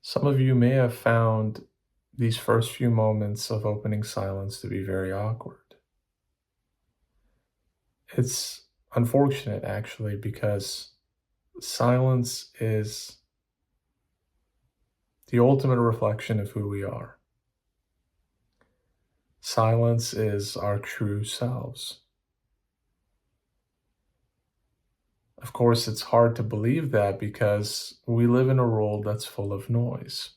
Some of you may have found these first few moments of opening silence to be very awkward. It's unfortunate, actually, because silence is the ultimate reflection of who we are. Silence is our true selves. Of course, it's hard to believe that because we live in a world that's full of noise.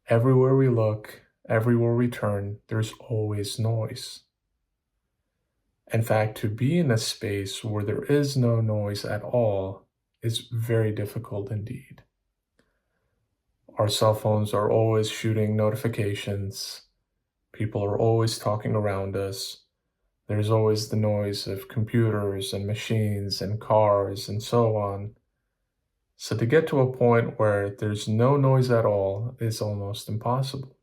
Everywhere we look, everywhere we turn, there's always noise. In fact, to be in a space where there is no noise at all is very difficult indeed. Our cell phones are always shooting notifications. People are always talking around us. There's always the noise of computers and machines and cars and so on. So to get to a point where there's no noise at all is almost impossible.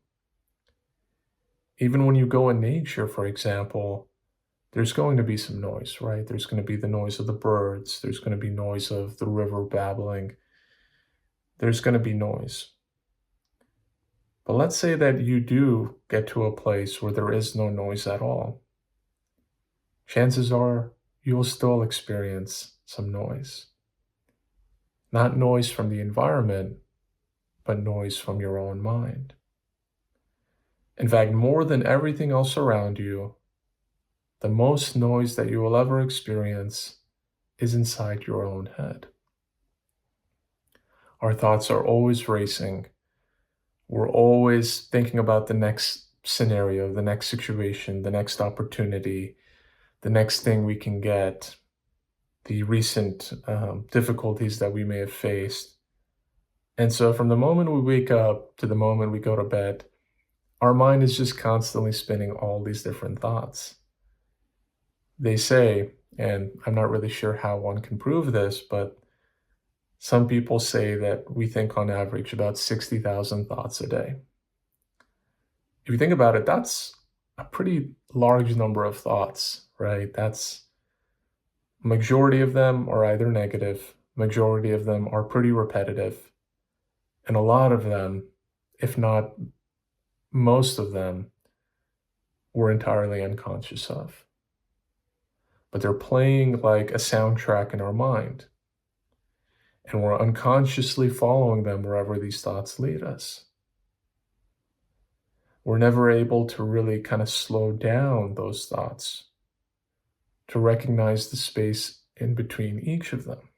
Even when you go in nature, for example, there's going to be some noise, right? There's going to be the noise of the birds. There's going to be noise of the river babbling. There's going to be noise. But let's say that you do get to a place where there is no noise at all. Chances are you will still experience some noise. Not noise from the environment, but noise from your own mind. In fact, more than everything else around you, the most noise that you will ever experience is inside your own head. Our thoughts are always racing. We're always thinking about the next scenario, the next situation, the next opportunity, the next thing we can get, the recent difficulties that we may have faced. And so from the moment we wake up to the moment we go to bed, our mind is just constantly spinning all these different thoughts. They say, and I'm not really sure how one can prove this, but some people say that we think on average about 60,000 thoughts a day. If you think about it, that's a pretty large number of thoughts, right? That's majority of them are either negative, majority of them are pretty repetitive, and a lot of them, if not most of them, we're entirely unconscious of. But they're playing like a soundtrack in our mind, and we're unconsciously following them wherever these thoughts lead us. We're never able to really kind of slow down those thoughts, to recognize the space in between each of them.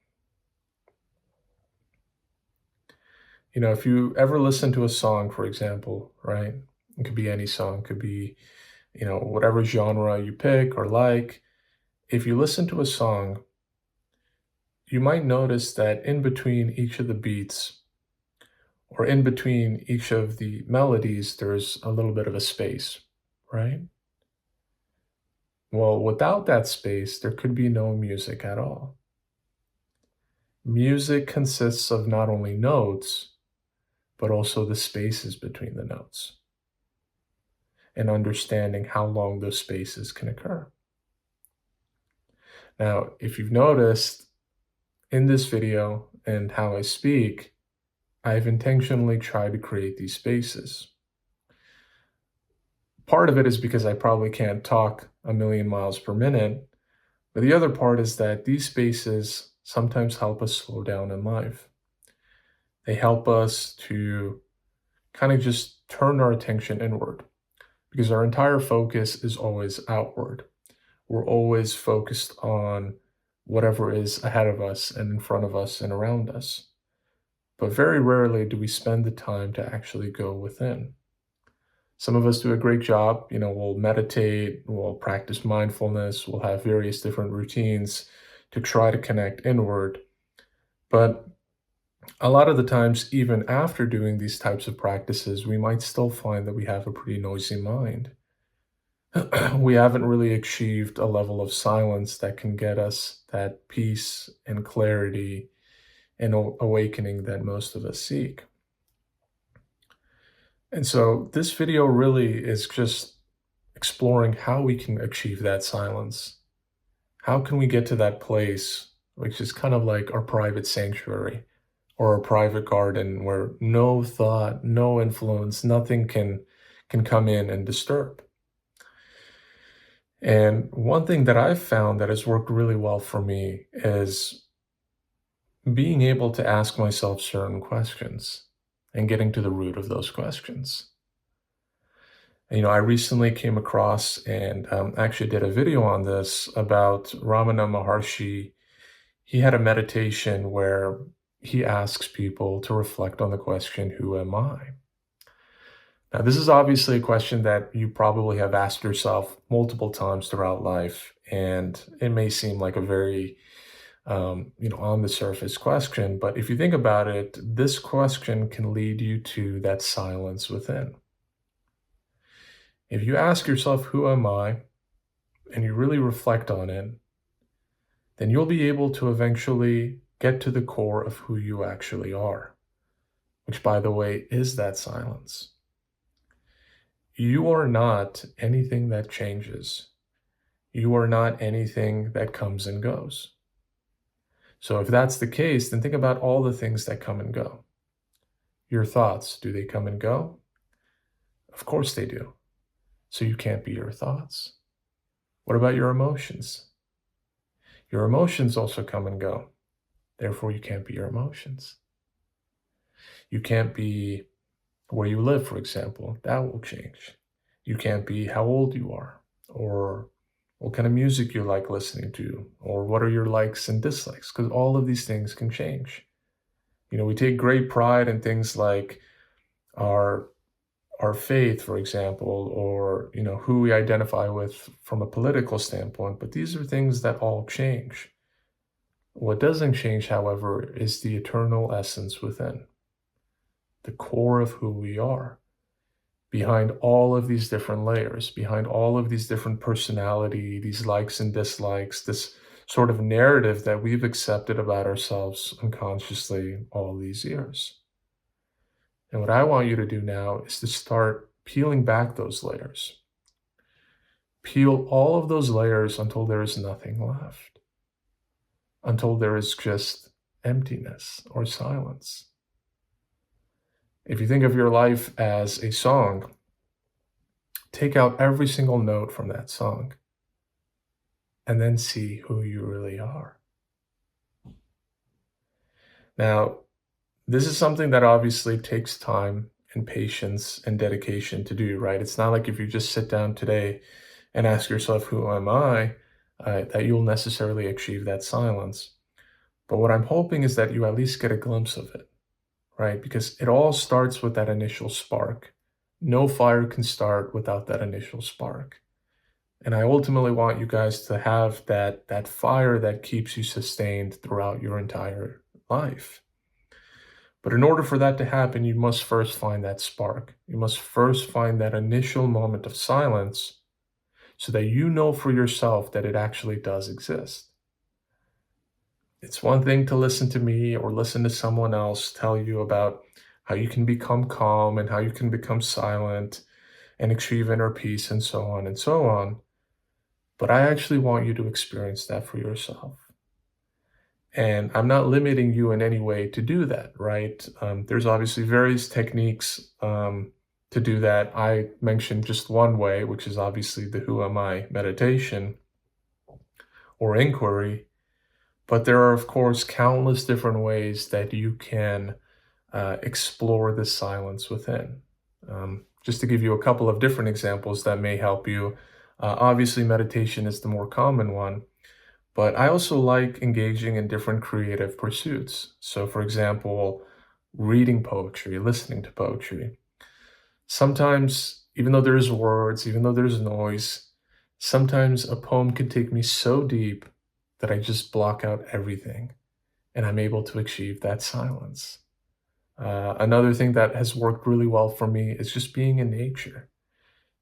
You know, if you ever listen to a song, for example, right? It could be any song, it could be, whatever genre you pick or like. If you listen to a song, you might notice that in between each of the beats or in between each of the melodies, there's a little bit of a space, right? Well, without that space, there could be no music at all. Music consists of not only notes, but also the spaces between the notes and understanding how long those spaces can occur. Now, if you've noticed in this video and how I speak, I've intentionally tried to create these spaces. Part of it is because I probably can't talk a million miles per minute, but the other part is that these spaces sometimes help us slow down in life. They help us to kind of just turn our attention inward because our entire focus is always outward. We're always focused on whatever is ahead of us and in front of us and around us. But very rarely do we spend the time to actually go within. Some of us do a great job. We'll meditate, we'll practice mindfulness, we'll have various different routines to try to connect inward. But a lot of the times, even after doing these types of practices, we might still find that we have a pretty noisy mind. We haven't really achieved a level of silence that can get us that peace and clarity and awakening that most of us seek. And so this video really is just exploring how we can achieve that silence. How can we get to that place, which is kind of like our private sanctuary, or a private garden where no thought, no influence, nothing can come in and disturb. And one thing that I've found that has worked really well for me is being able to ask myself certain questions and getting to the root of those questions. I recently came across and actually did a video on this about Ramana Maharshi. He had a meditation where he asks people to reflect on the question, who am I? Now, this is obviously a question that you probably have asked yourself multiple times throughout life, and it may seem like a very, on the surface question, but if you think about it, this question can lead you to that silence within. If you ask yourself, who am I? And you really reflect on it, then you'll be able to eventually get to the core of who you actually are, which, by the way, is that silence. You are not anything that changes. You are not anything that comes and goes. So if that's the case, then think about all the things that come and go. Your thoughts, do they come and go? Of course they do. So you can't be your thoughts. What about your emotions? Your emotions also come and go. Therefore, you can't be your emotions. You can't be where you live, for example. That will change. You can't be how old you are, or what kind of music you like listening to, or what are your likes and dislikes, because all of these things can change. We take great pride in things like our our faith, for example, or who we identify with from a political standpoint, but these are things that all change. What doesn't change, however, is the eternal essence within, the core of who we are, behind all of these different layers, behind all of these different personality, these likes and dislikes, this sort of narrative that we've accepted about ourselves unconsciously all these years. And what I want you to do now is to start peeling back those layers. Peel all of those layers until there is nothing left, until there is just emptiness or silence. If you think of your life as a song, take out every single note from that song and then see who you really are. Now, this is something that obviously takes time and patience and dedication to do, right? It's not like if you just sit down today and ask yourself, who am I, that you'll necessarily achieve that silence. But what I'm hoping is that you at least get a glimpse of it, right? Because it all starts with that initial spark. No fire can start without that initial spark. And I ultimately want you guys to have that fire that keeps you sustained throughout your entire life. But in order for that to happen, you must first find that spark. You must first find that initial moment of silence so that you know for yourself that it actually does exist. It's one thing to listen to me or listen to someone else tell you about how you can become calm and how you can become silent and achieve inner peace and so on and so on. But I actually want you to experience that for yourself. And I'm not limiting you in any way to do that, right? There's obviously various techniques to do that. I mentioned just one way, which is obviously the Who Am I meditation or inquiry. But there are, of course, countless different ways that you can explore the silence within. Just to give you a couple of different examples that may help you. Obviously, meditation is the more common one, but I also like engaging in different creative pursuits. So, for example, reading poetry, listening to poetry. Sometimes, even though there's words, even though there's noise, sometimes a poem can take me so deep that I just block out everything and I'm able to achieve that silence. Another thing that has worked really well for me is just being in nature.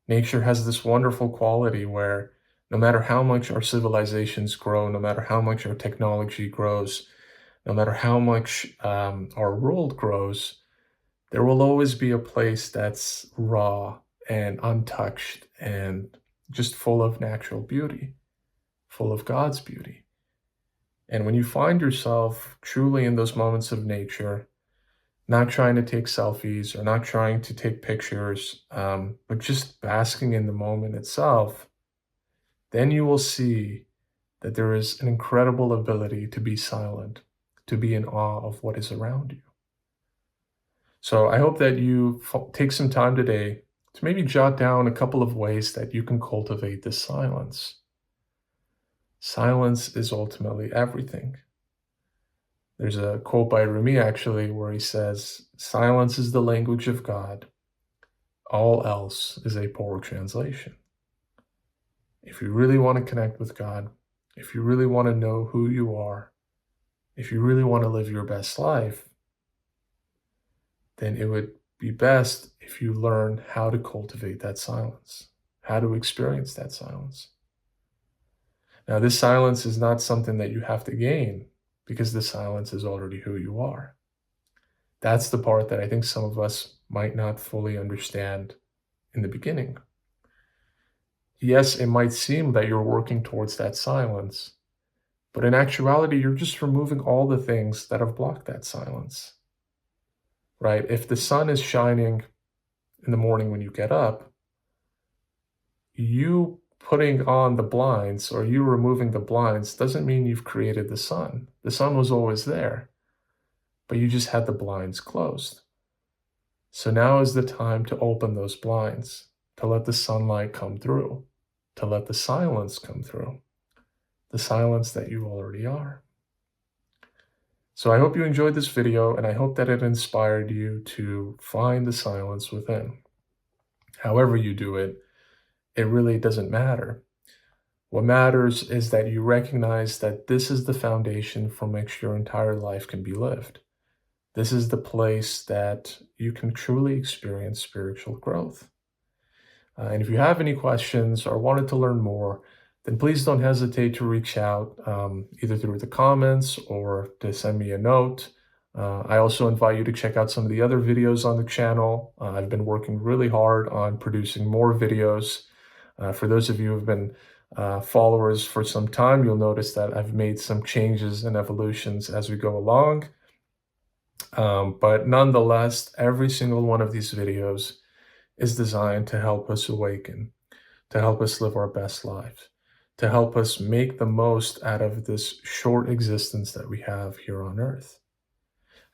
Nature has this wonderful quality where no matter how much our civilizations grow, no matter how much our technology grows, no matter how much our world grows, there will always be a place that's raw and untouched and just full of natural beauty, full of God's beauty. And when you find yourself truly in those moments of nature, not trying to take selfies or not trying to take pictures, but just basking in the moment itself, then you will see that there is an incredible ability to be silent, to be in awe of what is around you. So I hope that you take some time today to maybe jot down a couple of ways that you can cultivate this silence. Silence is ultimately everything. There's a quote by Rumi actually where he says, "Silence is the language of God. All else is a poor translation." If you really want to connect with God, if you really want to know who you are, if you really want to live your best life, then it would be best if you learn how to cultivate that silence, how to experience that silence. Now, this silence is not something that you have to gain because the silence is already who you are. That's the part that I think some of us might not fully understand in the beginning. Yes, it might seem that you're working towards that silence, but in actuality, you're just removing all the things that have blocked that silence, right? If the sun is shining in the morning when you get up, you putting on the blinds or you removing the blinds doesn't mean you've created the sun. The sun was always there, but you just had the blinds closed. So now is the time to open those blinds, to let the sunlight come through, to let the silence come through, the silence that you already are. So I hope you enjoyed this video, and I hope that it inspired you to find the silence within. However you do it, it really doesn't matter. What matters is that you recognize that this is the foundation from which your entire life can be lived. This is the place that you can truly experience spiritual growth. And if you have any questions or wanted to learn more, then please don't hesitate to reach out either through the comments or to send me a note. I also invite you to check out some of the other videos on the channel. I've been working really hard on producing more videos. For those of you who have been followers for some time, you'll notice that I've made some changes and evolutions as we go along. But nonetheless, every single one of these videos is designed to help us awaken, to help us live our best lives, to help us make the most out of this short existence that we have here on Earth.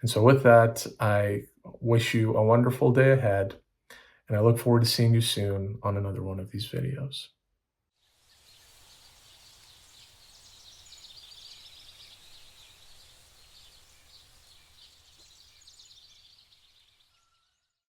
And so with that, I wish you a wonderful day ahead, and I look forward to seeing you soon on another one of these videos.